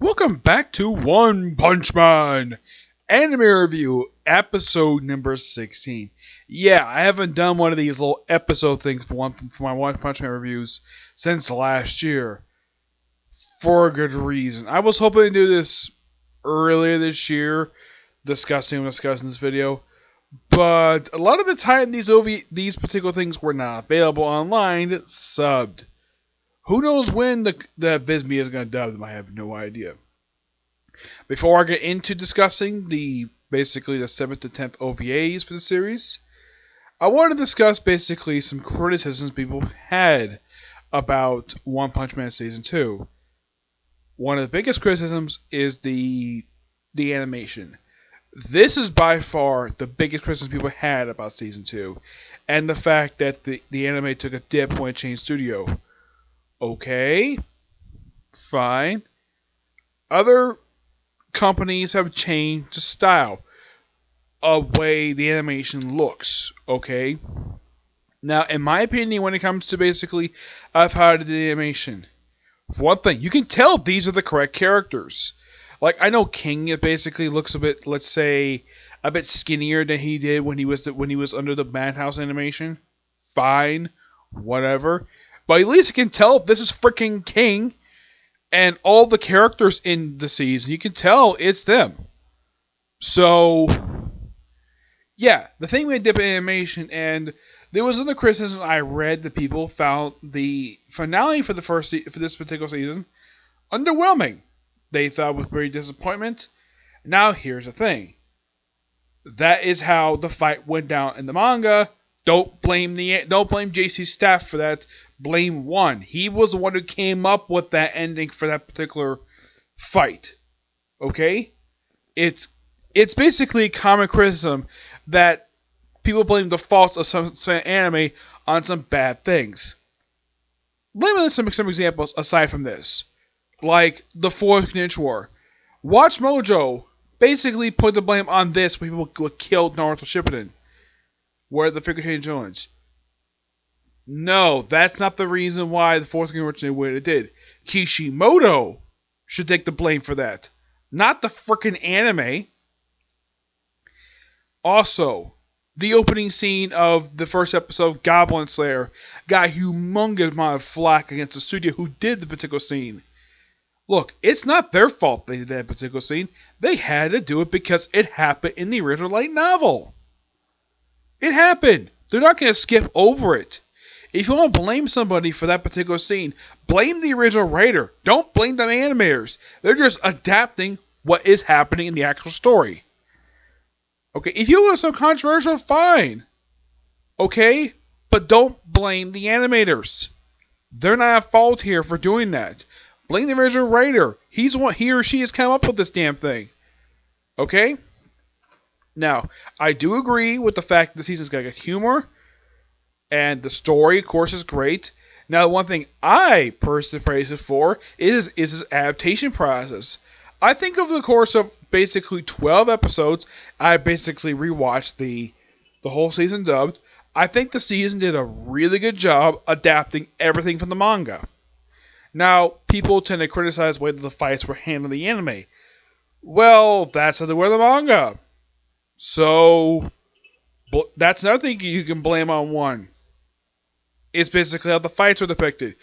Welcome back to One Punch Man Anime Review, episode number 16. Yeah, I haven't done one of these little episode things for my One Punch Man reviews since last year. For a good reason. I was hoping to do this earlier this year, discussing this video, but a lot of the time these particular things were not available online, subbed. Who knows when the Visme is going to dub them? I have no idea. Before I get into discussing the 7th to 10th OVAs for the series, I want to discuss basically some criticisms people had about One Punch Man Season 2. One of the biggest criticisms is the animation. This is by far the biggest criticism people had about Season 2, and the fact that the anime took a dip when it changed studio. Okay, fine. Other companies have changed the style of way the animation looks, okay? Now, in my opinion, when it comes to basically of how to do the animation, for one thing, you can tell these are the correct characters. Like, I know King basically looks a bit, let's say, a bit skinnier than he did when he was under the Madhouse animation. Fine, whatever. But at least you can tell this is freaking King, and all the characters in the season, you can tell it's them. So, yeah, the thing with dip in animation, and there was other criticism I read that people found the finale for this particular season underwhelming. They thought it was very disappointment. Now here's the thing. That is how the fight went down in the manga. Don't blame JC's staff for that. Blame One. He was the one who came up with that ending for that particular fight. Okay? It's basically common criticism that people blame the faults of some anime on some bad things. Let me list some examples aside from this. Like the Fourth Ninja War. Watch Mojo basically put the blame on this when people killed Naruto Shippuden. Where the figure change villains. No, that's not the reason why the Fourth Ninja did what it did. Kishimoto should take the blame for that. Not the frickin' anime. Also, the opening scene of the first episode, Goblin Slayer, got a humongous amount of flack against the studio who did the particular scene. Look, it's not their fault they did that particular scene. They had to do it because it happened in the original light novel. It happened. They're not going to skip over it. If you want to blame somebody for that particular scene, blame the original writer. Don't blame the animators. They're just adapting what is happening in the actual story. Okay, if you want some controversial, fine. Okay, but don't blame the animators. They're not at fault here for doing that. Blame the original writer. He or she has come up with this damn thing. Okay? Now, I do agree with the fact that the season's got good humor, and the story, of course, is great. Now, the one thing I personally praise it for is its adaptation process. I think over the course of basically 12 episodes, I basically rewatched the whole season dubbed. I think the season did a really good job adapting everything from the manga. Now, people tend to criticize whether the fights were handled in the anime. Well, that's how they were in the manga. So, that's another thing you can blame on One. It's basically how the fights were depicted.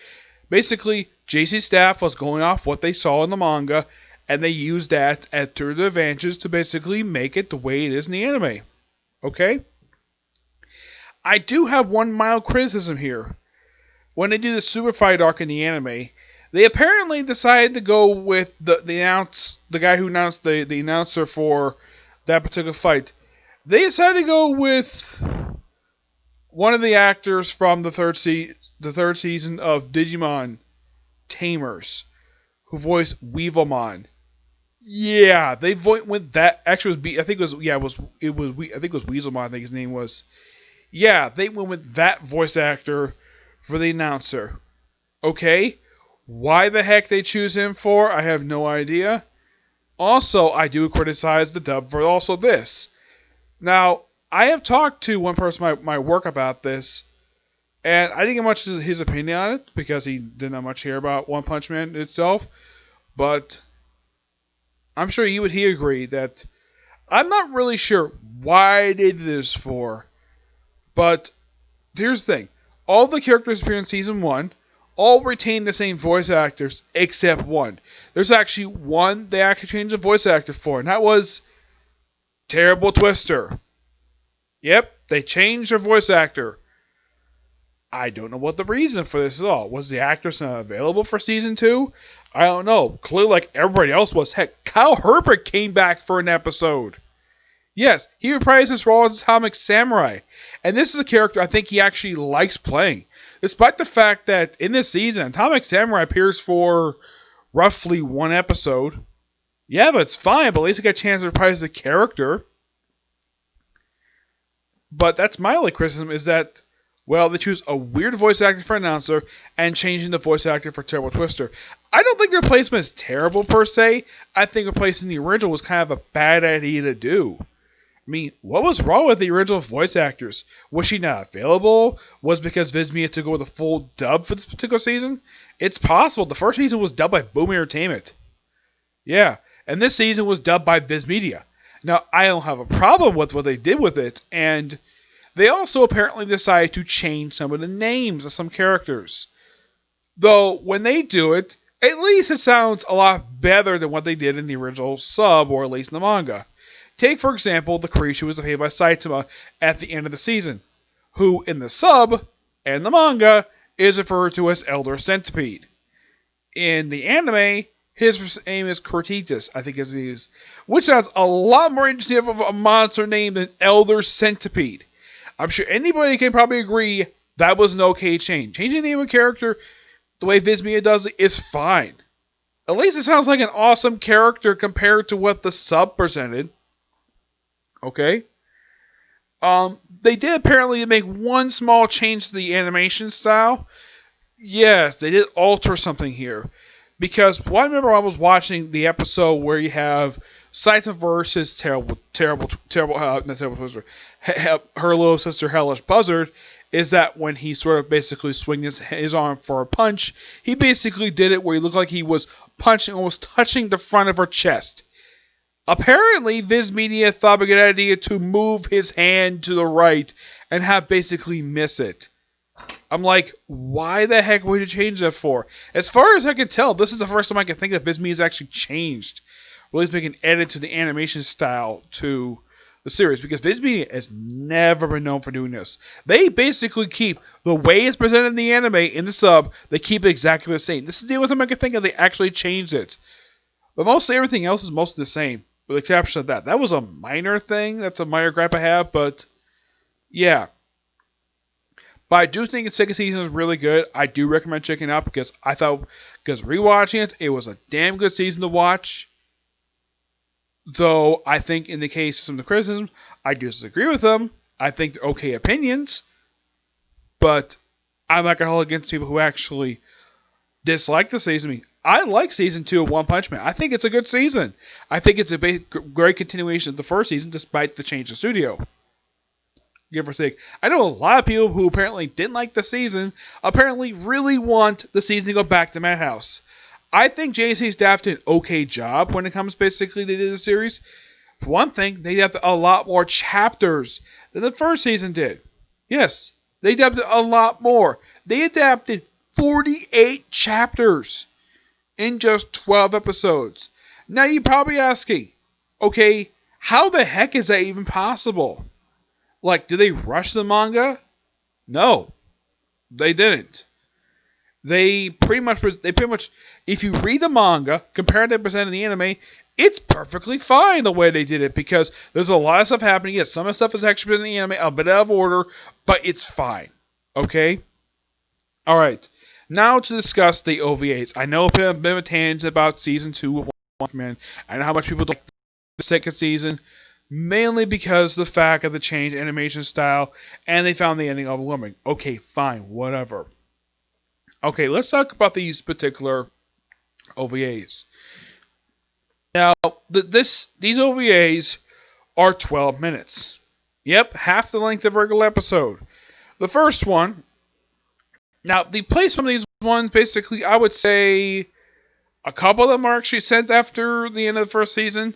Basically, JC's staff was going off what they saw in the manga, and they used that to their advantage to basically make it the way it is in the anime. Okay? I do have one mild criticism here. When they do the super fight arc in the anime, they apparently decided to go with the guy who announced the announcer for that particular fight. They decided to go with one of the actors from the third season of Digimon Tamers, who voiced Weevilmon. Yeah, they went with that. Actually, I think it was Weaselmon. I think his name was. Yeah, they went with that voice actor for the announcer. Okay, why the heck they choose him for? I have no idea. Also, I do criticize the dub for also this. Now, I have talked to one person at my work about this, and I didn't get much of his opinion on it because he didn't have much here about One Punch Man itself. But I'm sure he agree that I'm not really sure why they did this for, but here's the thing. All the characters appear in Season 1 all retain the same voice actors except one. There's actually one they actually changed the voice actor for, and that was Terrible Twister. Yep, they changed their voice actor. I don't know what the reason for this is all. Was the actress not available for Season 2? I don't know. Clearly, like everybody else was. Heck, Kyle Herbert came back for an episode. Yes, he reprised his role as Atomic Samurai. And this is a character I think he actually likes playing. Despite the fact that in this season, Atomic Samurai appears for roughly one episode. Yeah, but it's fine, but at least he got a chance to reprise the character. But that's my only criticism is that, well, they choose a weird voice actor for announcer and changing the voice actor for Terrible Twister. I don't think the replacement is terrible per se. I think replacing the original was kind of a bad idea to do. I mean, what was wrong with the original voice actors? Was she not available? Was it because Viz Media took over the full dub for this particular season? It's possible. The first season was dubbed by Boom Entertainment. Yeah, and this season was dubbed by Viz Media. Now, I don't have a problem with what they did with it, and they also apparently decided to change some of the names of some characters. Though, when they do it, at least it sounds a lot better than what they did in the original sub, or at least in the manga. Take, for example, the creature who was played by Saitama at the end of the season, who, in the sub and the manga, is referred to as Elder Centipede. In the anime, his name is Cortitas, I think is his, which sounds a lot more interesting of a monster name than Elder Centipede. I'm sure anybody can probably agree that was an okay change. Changing the name of a character the way Viz Media does it is fine. At least it sounds like an awesome character compared to what the sub presented. Okay? They did apparently make one small change to the animation style. Yes, they did alter something here. Because, well, I remember I was watching the episode where you have Saitama versus not Terrible Twister, her little sister Hellish Buzzard, is that when he sort of basically swings his arm for a punch, he basically did it where he looked like he was punching, almost touching the front of her chest. Apparently, Viz Media thought of a good idea to move his hand to the right and have basically miss it. I'm like, why the heck would you change that for? As far as I can tell, this is the first time I can think that Viz Media's actually changed. Or at least make an edit to the animation style to the series. Because Viz Media has never been known for doing this. They basically keep the way it's presented in the anime, in the sub, they keep it exactly the same. This is the only time I can think of they actually changed it. But mostly everything else is mostly the same. With the exception of that. That was a minor thing. That's a minor gripe I have, but yeah. But I do think the second season is really good. I do recommend checking it out because rewatching it, it was a damn good season to watch. Though I think in the case of some of the criticisms, I disagree with them. I think they're okay opinions. But I'm not going to hold against people who actually dislike the season. I like season 2 of One Punch Man. I think it's a good season. I think it's a great continuation of the first season despite the change of studio. Give or take. I know a lot of people who apparently didn't like the season apparently really want the season to go back to Madhouse. I think JC's staff did an okay job when it comes basically to the series. For one thing, they adapted a lot more chapters than the first season did. Yes, they adapted a lot more. They adapted 48 chapters in just 12 episodes. Now you're probably asking, okay, how the heck is that even possible? Like, did they rush the manga? No, they didn't. They pretty much, if you read the manga, compared to presented in the anime, it's perfectly fine the way they did it, because there's a lot of stuff happening. Yes, some of the stuff is actually in the anime, a bit out of order, but it's fine. Okay? Alright, now to discuss the OVAs. I know a bit of a tangent about Season 2 of One Punch Man. I know how much people don't like the second season, mainly because of the fact of the change in animation style, and they found the ending overwhelming. Okay, fine, whatever. Okay, let's talk about these particular OVAs. Now, these OVAs are 12 minutes. Yep, half the length of a regular episode. The first one, now the placement of these ones, basically, I would say A couple of them are actually sent after the end of the first season.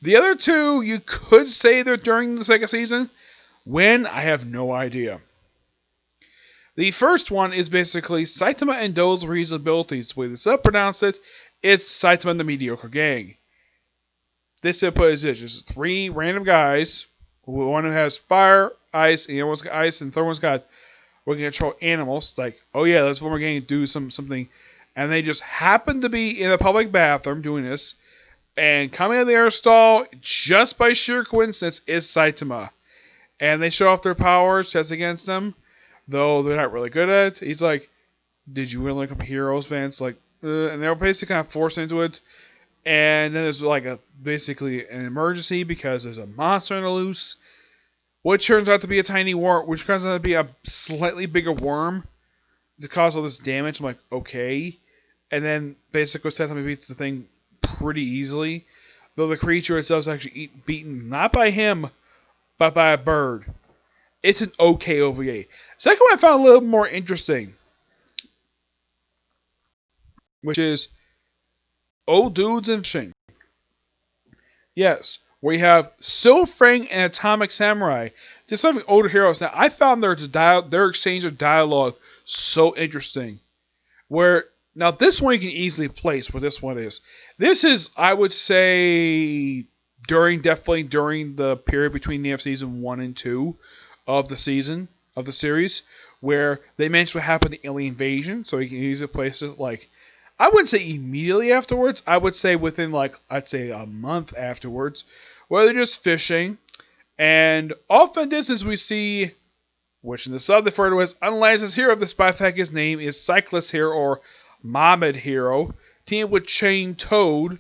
The other two, you could say they're during the second season. When? I have no idea. The first one is basically Saitama and Dozori's abilities. The way they pronounce it, it's Saitama and the Mediocre Gang. This input is it. Just three random guys. One who has fire, ice, and the other one's got ice, and the third one's got we can control animals. Like, oh yeah, let's form a gang and do something. And they just happen to be in a public bathroom doing this. And coming out of the air stall, just by sheer coincidence, is Saitama. And they show off their powers, test against them, though they're not really good at it. He's like, did you win like a Heroes Vance? Like, and they're basically kind of forced into it. And then there's like basically an emergency because there's a monster on the loose, which turns out to be a tiny worm, which turns out to be a slightly bigger worm to cause all this damage. I'm like, okay. And then basically Saitama beats the thing pretty easily, though the creature itself is actually beaten not by him, but by a bird. It's an okay OVA. Second one I found a little more interesting, which is Old Dudes and Fishing. Yes, we have Silfang and Atomic Samurai. Just having older heroes. Now, I found their exchange of dialogue so interesting. Where now this one you can easily place where this one is. This is, I would say, definitely during the period between the season 1 and 2 of the series, where they mentioned what happened to the alien invasion, so you can easily place it like, I wouldn't say immediately afterwards, I would say within I'd say a month afterwards, where they're just fishing, and off in the distance we see, which in the sub they refer to as unlicensed hero of the spy fact, his name is Cyclist Hero or Mohammed Hero, teamed with Chain Toad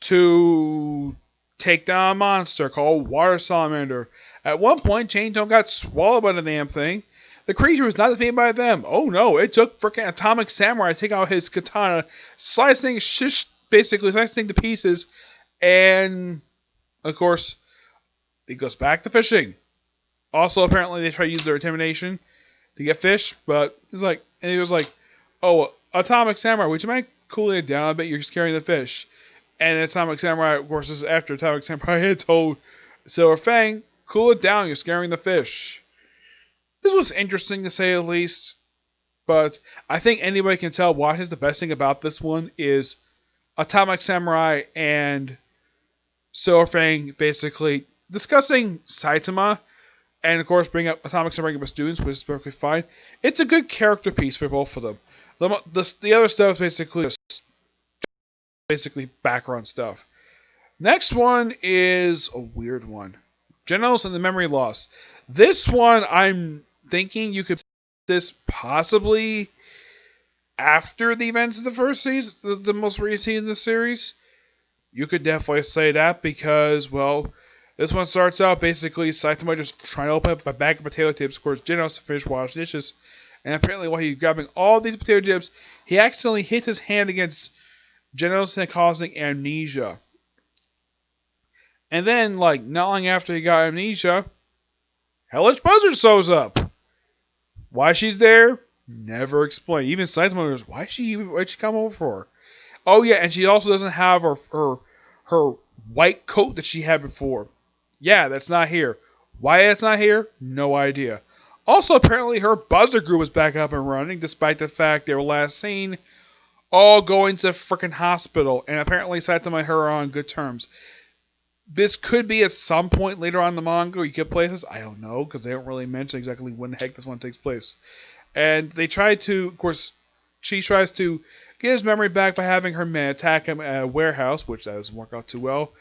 to take down a monster called Water Salamander. At one point, Chain Toad got swallowed by the damn thing. The creature was not defeated by them. Oh no, it took freaking Atomic Samurai to take out his katana, slicing thing to pieces, and of course, it goes back to fishing. Also, apparently, they try to use their intimidation to get fish, but he was like, oh, Atomic Samurai, would you mind cooling it down a bit? You're just carrying the fish. And Atomic Samurai, of course, this is after Atomic Samurai had told Silver Fang, cool it down, you're scaring the fish. This was interesting to say the least, but I think anybody can tell what is the best thing about this one is Atomic Samurai and Silver Fang basically discussing Saitama, and of course bring up Atomic Samurai with students, which is perfectly fine. It's a good character piece for both of them. The other stuff is basically background stuff. Next one is a weird one. Generals and the Memory Loss. This one, I'm thinking you could this possibly after the events of the first season, the most recent season of the series. You could definitely say that because, well, this one starts out basically Saitama just trying to open up a bag of potato chips. Of course, Jin has to finish washing dishes. And apparently while he's grabbing all these potato chips, he accidentally hit his hand against Genos and causing amnesia. And then, not long after he got amnesia, Hellish Buzzard shows up. Why she's there? Never explained. Even Saitama goes, why'd she come over for? Oh yeah, and she also doesn't have her white coat that she had before. Yeah, that's not here. Why it's not here? No idea. Also, apparently her buzzer group was back up and running, despite the fact they were last seen all going to frickin' hospital, and apparently Saitama and her are on good terms. This could be at some point later on in the manga you could play this. I don't know, because they don't really mention exactly when the heck this one takes place. And they try to, of course, she tries to get his memory back by having her men attack him at a warehouse, which that doesn't work out too well.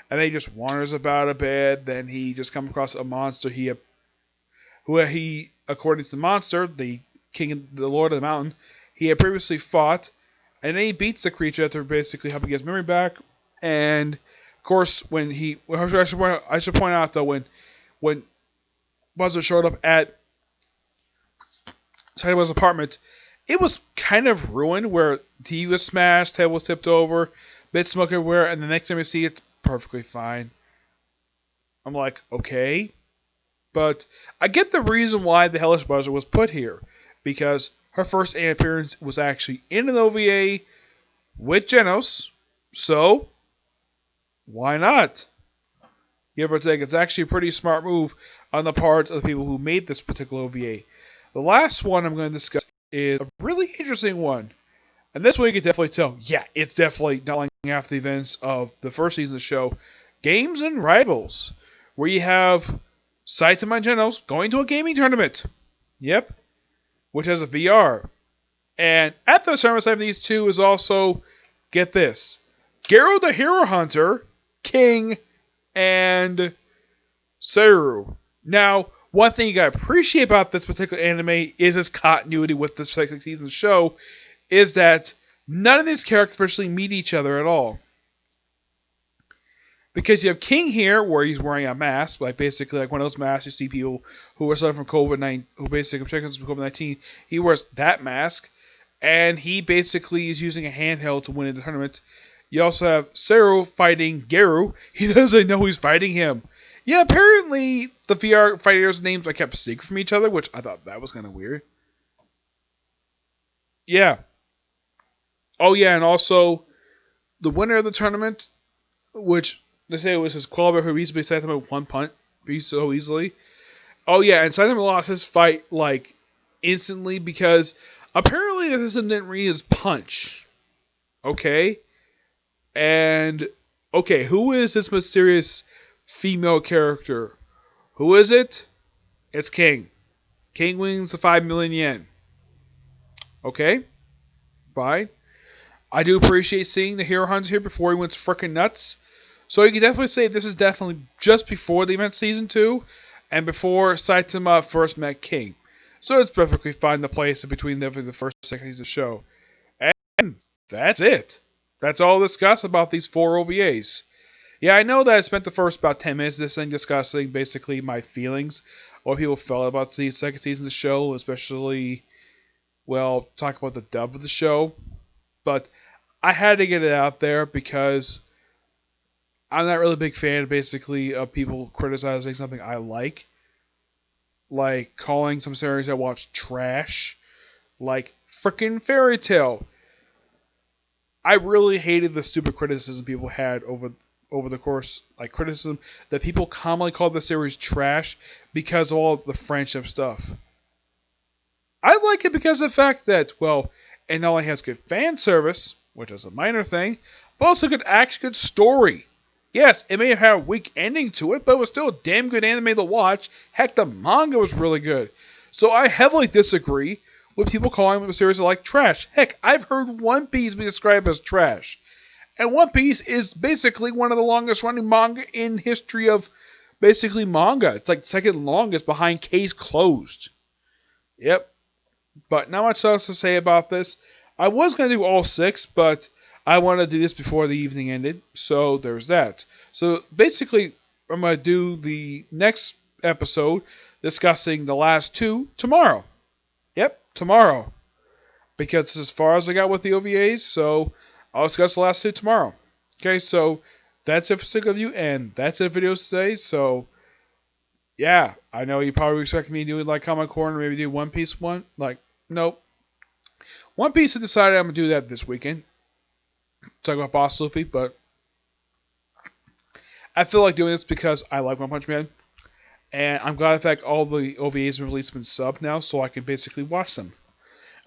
And then he just wanders about a bit. Then he just comes across a monster who he, according to the monster, the king, the lord of the mountain, he had previously fought. And then he beats the creature after basically helping get his memory back. And of course, I should point out though, when Buzzard showed up at Saitama's apartment, it was kind of ruined, where TV was smashed, table was tipped over, bits of smoke everywhere, and the next time we see it, it's perfectly fine. I'm like, okay. But I get the reason why the Hellish Buzzard was put here, because her first appearance was actually in an OVA with Genos. So, why not? Give or take, it's actually a pretty smart move on the part of the people who made this particular OVA. The last one I'm going to discuss is a really interesting one. And this one you can definitely tell, yeah, it's definitely not like after the events of the first season of the show, Games and Rivals, where you have Saitama and Genos going to a gaming tournament. Yep, which has a VR. And at the tournament side of these two is also, get this, Garo the Hero Hunter, King, and Seru. Now, one thing you gotta appreciate about this particular anime is its continuity with this second season of the show, is that none of these characters virtually meet each other at all. Because you have King here, where he's wearing a mask, like basically like one of those masks you see people who are suffering from COVID-19, who basically protect from COVID-19. He wears that mask, and he basically is using a handheld to win in the tournament. You also have Seru fighting Garu. He doesn't know who's fighting him. Yeah, apparently the VR fighters' names are kept secret from each other, which I thought that was kind of weird. Yeah. Oh yeah, and also the winner of the tournament, which they say it was his qualifier who recently set him with one punt so easily. Oh yeah, and Saitama lost his fight like instantly because apparently the system didn't read his punch. Okay? And okay, who is this mysterious female character? Who is it? It's King. King wins the 5 million yen. Okay? Fine. I do appreciate seeing the Hero Hunter here before he went frickin' nuts. So you can definitely say this is definitely just before the event season 2 and before Saitama first met King. So it's perfectly fine to place it between the first and second season of the show. And that's it. That's all I'll discuss about these 4 OVAs. Yeah, I know that I spent the first about 10 minutes of this thing discussing basically my feelings, what people felt about the second season of the show, especially, well, talk about the dub of the show. But I had to get it out there because I'm not really a big fan, basically, of people criticizing something I like calling some series I watch trash, like frickin' Fairy Tail. I really hated the stupid criticism people had over the course, like criticism that people commonly call the series trash because of all the friendship stuff. I like it because of the fact that, well, it not only has good fan service, which is a minor thing, but also good story. Yes, it may have had a weak ending to it, but it was still a damn good anime to watch. Heck, the manga was really good. So I heavily disagree with people calling the series like trash. Heck, I've heard One Piece be described as trash. And One Piece is basically one of the longest running manga in history of basically manga. It's like second longest behind Case Closed. Yep. But not much else to say about this. I was going to do all 6, but I wanted to do this before the evening ended. So there's that. So basically, I'm going to do the next episode discussing the last 2 tomorrow. Yep, tomorrow. Because this is as far as I got with the OVAs, so I'll discuss the last 2 tomorrow. Okay, so that's it for Sick of You, and that's it for videos today. So, yeah, I know you probably expect me to do like Comic Corner, maybe do One Piece one. Like, nope. One Piece has decided I'm going to do that this weekend. Talk about Boss Luffy, but I feel like doing this because I like One Punch Man. And I'm glad in fact all the OVAs are released in sub now, so I can basically watch them.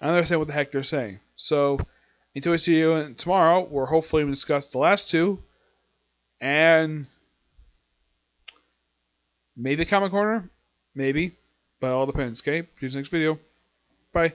I understand what the heck they're saying. So, until we see you tomorrow, where hopefully we discuss the last 2. And maybe Comic Corner? Maybe. But it all depends, okay? See you next video. Bye.